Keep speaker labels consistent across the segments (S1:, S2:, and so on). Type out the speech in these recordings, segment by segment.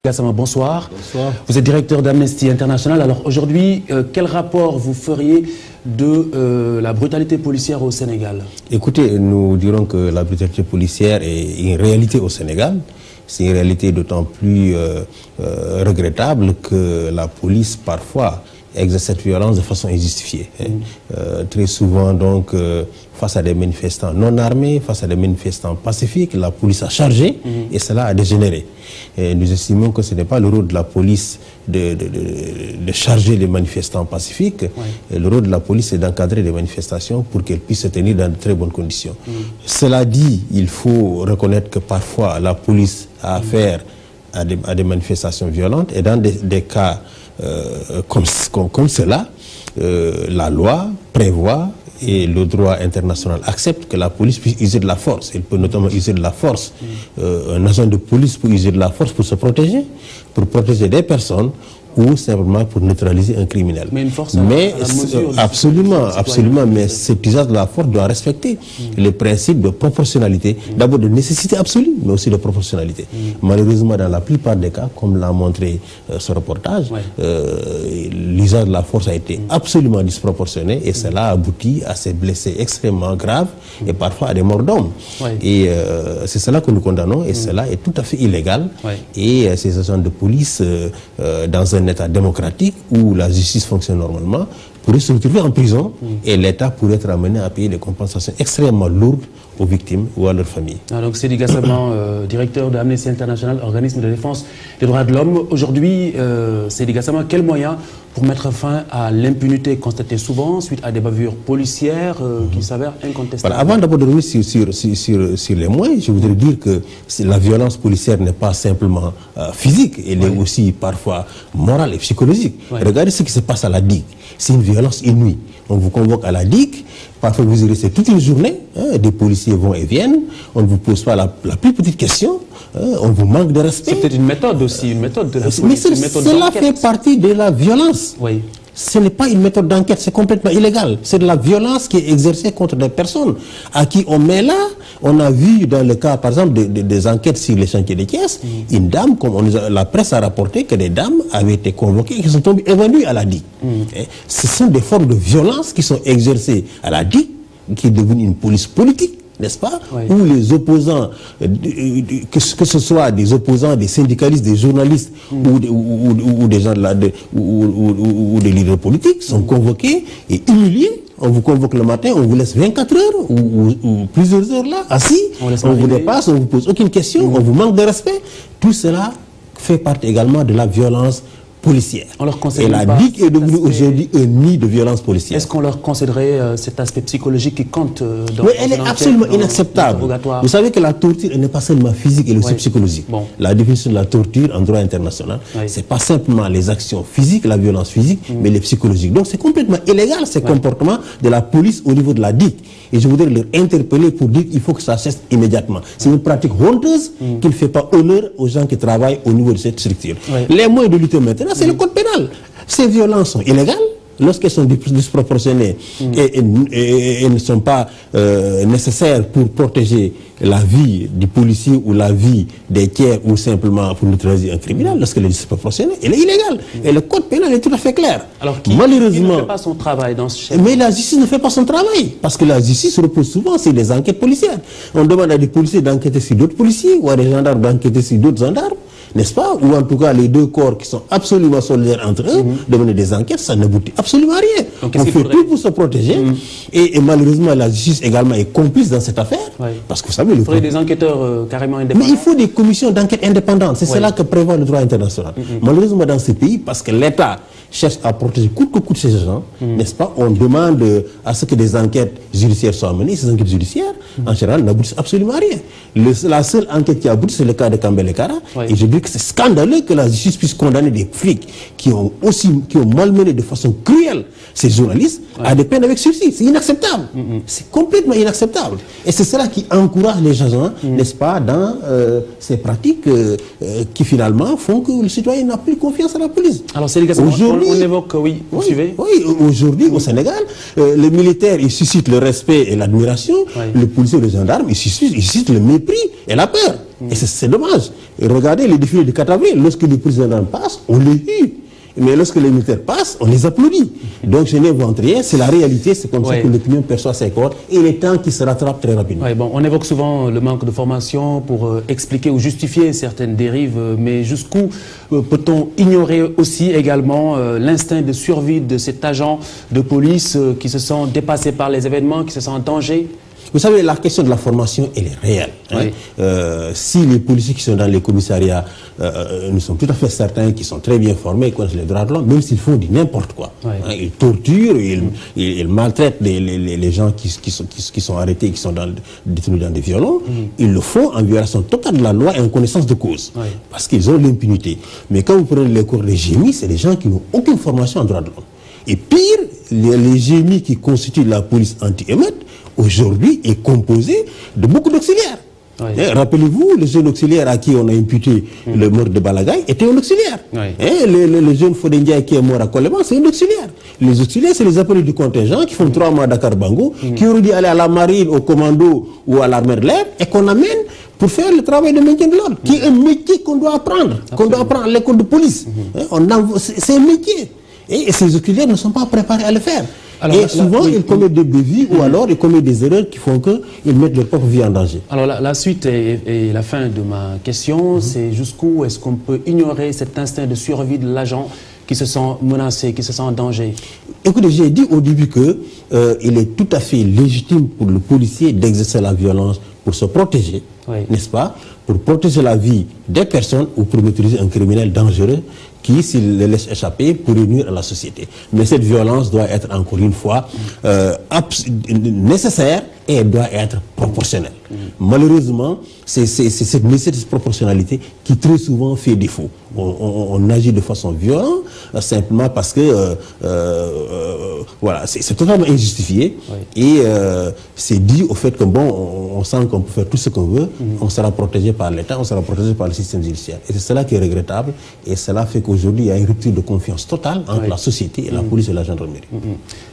S1: Gassama, bonsoir.
S2: Bonsoir.
S1: Vous êtes directeur d'Amnesty International. Alors aujourd'hui, quel rapport vous feriez de la brutalité policière au Sénégal?
S2: Écoutez, nous dirons que la brutalité policière est une réalité au Sénégal. C'est une réalité d'autant plus regrettable que la police, parfois, exerce cette violence de façon injustifiée. Très souvent, donc, face à des manifestants non armés, face à des manifestants pacifiques, la police a chargé et cela a dégénéré. Et nous estimons que ce n'est pas le rôle de la police de charger les manifestants pacifiques. Et le rôle de la police est d'encadrer les manifestations pour qu'elles puissent se tenir dans de très bonnes conditions. Cela dit, il faut reconnaître que parfois la police a affaire à des manifestations violentes et dans des cas comme cela, la loi prévoit et le droit international accepte que la police puisse user de la force. Elle peut notamment user de la force. Un agent de police peut user de la force pour se protéger, pour protéger des personnes ou simplement pour neutraliser un criminel.
S1: Mais une force
S2: absolument, mais cet usage de la force doit respecter les principes de proportionnalité, d'abord de nécessité absolue, mais aussi de proportionnalité. Malheureusement, dans la plupart des cas, comme l'a montré ce reportage, l'usage de la force a été absolument disproportionné et cela aboutit à ces blessés extrêmement graves et parfois à des morts d'hommes. Et c'est cela que nous condamnons et cela est tout à fait illégal. Et ces agents de police, dans un État démocratique où la justice fonctionne normalement, pourrait se retrouver en prison et l'État pourrait être amené à payer des compensations extrêmement lourdes aux victimes ou à leurs familles.
S1: Donc Seydi Gassama, directeur de Amnesty International, organisme de défense des droits de l'homme. Aujourd'hui, Seydi Gassama, quels moyens pour mettre fin à l'impunité constatée souvent suite à des bavures policières qui s'avèrent incontestables?
S2: Voilà, avant d'abord de revenir sur les moyens, je voudrais dire que la violence policière n'est pas simplement physique, elle est aussi parfois morale et psychologique. Regardez ce qui se passe à la digue. C'est une violence inouïe. On vous convoque à la digue, parfois vous y restez toute une journée, des policiers vont et viennent, on ne vous pose pas la plus petite question, on vous manque de respect.
S1: C'est peut-être une méthode aussi, une méthode de la police.
S2: Mais cela fait partie de la violence. Ce n'est pas une méthode d'enquête, c'est complètement illégal. C'est de la violence qui est exercée contre des personnes à qui on met là. On a vu dans le cas, par exemple, des enquêtes sur les chantiers de Thiès, une dame, comme la presse a rapporté, que des dames avaient été convoquées et qui sont tombées évanouies à la digue. Ce sont des formes de violence qui sont exercées à la digue, qui est devenue une police politique, n'est-ce pas, où les opposants, que ce soit des opposants, des syndicalistes, des journalistes ou des gens ou des leaders politiques sont convoqués et humiliés. On vous convoque le matin, on vous laisse 24 heures ou plusieurs heures là, assis, on vous dépasse, on ne vous pose aucune question, on vous manque de respect. Tout cela fait partie également de la violence policière. Et la digue est devenue aujourd'hui un nid de violence policière.
S1: Est-ce qu'on leur concéderait cet aspect psychologique qui compte dans
S2: Mais elle est absolument inacceptable. Vous savez que la torture, elle n'est pas seulement physique, elle est aussi psychologique. La définition de la torture en droit international, c'est pas simplement les actions physiques, la violence physique, mais les psychologiques. Donc c'est complètement illégal ces comportements de la police au niveau de la digue. Et je voudrais leur interpeller pour dire qu'il faut que ça cesse immédiatement. C'est une pratique honteuse qui ne fait pas honneur aux gens qui travaillent au niveau de cette structure. Les moyens de lutter maintenant, c'est le code pénal. Ces violences sont illégales lorsqu'elles sont disproportionnées et ne sont pas nécessaires pour protéger la vie du policier ou la vie des tiers ou simplement pour neutraliser un criminel. Lorsqu'elle est disproportionnée, elle est illégale. Et le code pénal est tout à fait clair.
S1: Alors qui
S2: malheureusement,
S1: ne fait pas son travail dans ce
S2: mais la justice ne fait pas son travail. Parce que la justice repose souvent sur des enquêtes policières. On demande à des policiers d'enquêter sur d'autres policiers ou à des gendarmes d'enquêter sur d'autres gendarmes. N'est-ce pas? Ou en tout cas les deux corps qui sont absolument solidaires entre eux, de mener des enquêtes, ça n'aboutit absolument à rien. Donc, on fait tout pour se protéger et malheureusement la justice également est complice dans cette affaire. Parce que vous savez,
S1: il faudrait des enquêteurs carrément indépendants.
S2: Mais il faut des commissions d'enquête indépendantes, c'est cela que prévoit le droit international. Malheureusement dans ce pays, parce que l'État cherche à protéger coûte que coûte ces gens, n'est-ce pas, on demande à ce que des enquêtes judiciaires soient menées. Ces enquêtes judiciaires, en général, n'aboutissent absolument à rien. La seule enquête qui aboutit, c'est le cas de Kambele Kara. Et je dis que c'est scandaleux que la justice puisse condamner des flics qui ont malmené de façon cruelle ces journalistes à des peines avec sursis. C'est inacceptable. C'est complètement inacceptable. Et c'est cela qui encourage les gens, n'est-ce pas, dans ces pratiques qui finalement font que le citoyen n'a plus confiance à la police.
S1: Alors, Seydi Gassama, on évoque, oui, vous suivez?
S2: Oui, aujourd'hui, au Sénégal, les militaires, ils suscitent le respect et l'admiration. Les policiers et les gendarmes, ils suscitent le mépris et la peur. Et c'est dommage. Et regardez les défilés du 4 avril. Lorsque les policiers et les gendarmes passent, on les hue. Mais lorsque les militaires passent, on les applaudit. Donc je n'invente rien, c'est la réalité, c'est comme ça que l'opinion perçoit ses corps. Et il est temps qu'ils se rattrapent très rapidement.
S1: Bon, on évoque souvent le manque de formation pour expliquer ou justifier certaines dérives, mais jusqu'où peut-on ignorer aussi également l'instinct de survie de cet agent de police qui se sent dépassé par les événements, qui se sent en danger?
S2: Vous savez, la question de la formation, elle est réelle. Si les policiers qui sont dans les commissariats, nous sommes tout à fait certains qu'ils sont très bien formés, ils connaissent les droits de l'homme, même s'ils font du n'importe quoi. Ils torturent, ils maltraitent les gens qui sont arrêtés, qui sont détenus dans des violences. Ils le font en violation totale de la loi et en connaissance de cause. Parce qu'ils ont l'impunité. Mais quand vous prenez les cours des GMI, c'est des gens qui n'ont aucune formation en droits de l'homme. Et pire, les GMI qui constituent la police anti-émeute, aujourd'hui est composé de beaucoup d'auxiliaires. Rappelez-vous, le jeune auxiliaire à qui on a imputé le meurtre de Balagaï était un auxiliaire. Le jeune Fodendia qui est mort à Coleman, c'est un auxiliaire. Les auxiliaires, c'est les appelés du contingent qui font 3 mois à Dakar Bango, qui auraient dû aller à la marine, au commando ou à l'armée de l'air et qu'on amène pour faire le travail de maintien de l'ordre, qui est un métier qu'on doit apprendre, à l'école de police. C'est un métier. Et ces auxiliaires ne sont pas préparés à le faire. Alors, et souvent, ils commettent des bévues ou alors ils commettent des erreurs qui font qu'ils mettent leur propre vie en danger.
S1: Alors, la suite et la fin de ma question, c'est jusqu'où est-ce qu'on peut ignorer cet instinct de survie de l'agent qui se sent menacé, qui se sent en danger?
S2: Écoutez, j'ai dit au début qu'il est tout à fait légitime pour le policier d'exercer la violence pour se protéger, n'est-ce pas? Pour protéger la vie des personnes ou pour maîtriser un criminel dangereux qui, s'il le laisse échapper, pourrait nuire à la société. Mais cette violence doit être, encore une fois, nécessaire et elle doit être proportionnelle. Malheureusement, c'est cette nécessité de proportionnalité qui très souvent fait défaut. On agit de façon violente simplement parce que voilà, c'est totalement injustifié et c'est dit au fait que bon, on sent qu'on peut faire tout ce qu'on veut, on sera protégé par l'État, on sera protégé par le système judiciaire. Et c'est cela qui est regrettable et cela fait qu'aujourd'hui il y a une rupture de confiance totale entre la société et la police et la gendarmerie.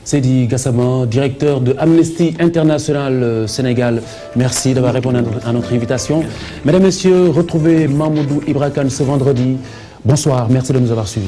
S1: Seydi Gassama, directeur de Amnesty International Sénégal, merci d'avoir répondu à notre invitation. Mesdames, Messieurs, retrouvez Mamoudou Ibra Kane ce vendredi. Bonsoir, merci de nous avoir suivis.